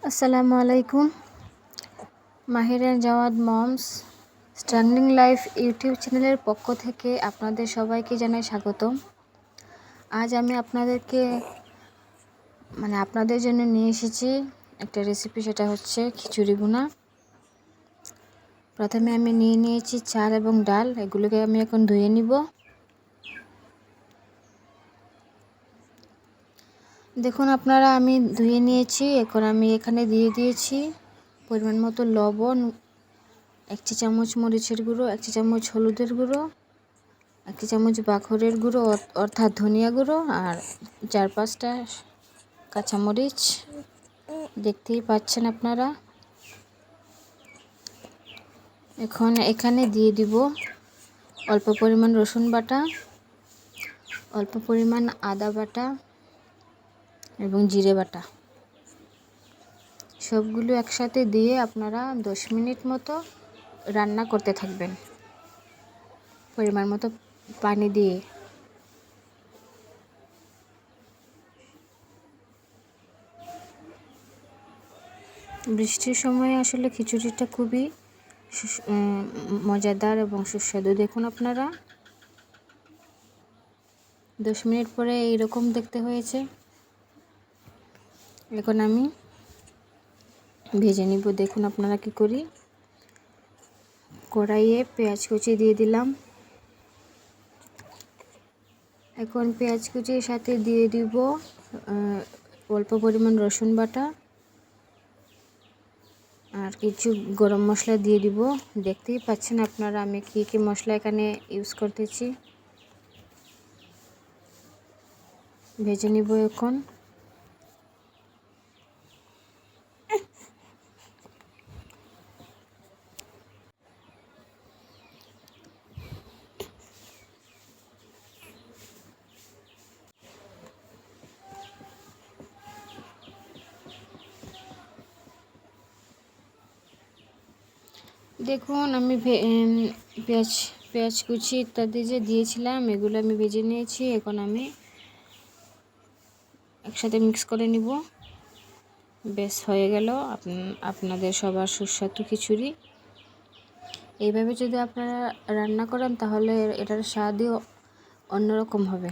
আসসালামু আলাইকুম। মাহিরের Jawad moms struggling life YouTube চ্যানেলের পক্ষ থেকে আপনাদের সবাইকে জানাই স্বাগতম। আজ আমি আপনাদের জন্য নিয়ে এসেছি একটা রেসিপি, সেটা হচ্ছে খিচুড়ি ভুনা। প্রথমে আমি নিয়েছি চাল এবং ডাল, এগুলোকে আমি এখন ধুয়ে নিব। দেখুন আপনারা, আমি ধুয়ে নিয়েছি। এখন আমি এখানে দিয়ে দিয়েছি পরিমাণ মতো লবণ, 1 চা চামচ মরিচের গুঁড়ো, 1 চা চামচ হলুদের গুঁড়ো, 1 চা চামচ বাখরের গুঁড়ো অর্থাৎ ধনিয়া গুঁড়ো, আর 4-5টা কাঁচামরিচ, দেখতেই পাচ্ছেন আপনারা। এখন এখানে দিয়ে দিব অল্প পরিমাণ রসুন বাটা, অল্প পরিমাণ আদা বাটা এবং জিরে বাটা। সবগুলো একসাথে দিয়ে আপনারা 10 মিনিট মতো রান্না করতে থাকবেন পরিমাণ মতো পানি দিয়ে। বৃষ্টির সময় আসলে খিচুড়িটা খুবই মজাদার এবং সুস্বাদু। দেখুন আপনারা, 10 মিনিট পরে এইরকম দেখতে হয়েছে। এখন আমি ভেজে নিব। দেখুন আপনারা কি করি। কড়াইয়ে পেঁয়াজ কুচি দিয়ে দিলাম। এখন পেঁয়াজ কুচির সাথে দিয়ে দিব অল্প পরিমাণ রসুন বাটা আর কিছু গরম মশলা দিয়ে দিব। দেখতেই পাচ্ছেন আপনারা আমি কি মশলা এখানে ইউজ করতেছি। ভেজে নিব এখন। দেখুন আমি পেঁয়াজ কুচি ইত্যাদি যে দিয়েছিলাম, এগুলো আমি ভেজে নিয়েছি। এখন আমি একসাথে মিক্স করে নিব। বেশ হয়ে গেল আপনাদের সবার সুস্বাদু খিচুড়ি। এইভাবে যদি আপনারা রান্না করেন তাহলে এটার স্বাদই অন্যরকম হবে।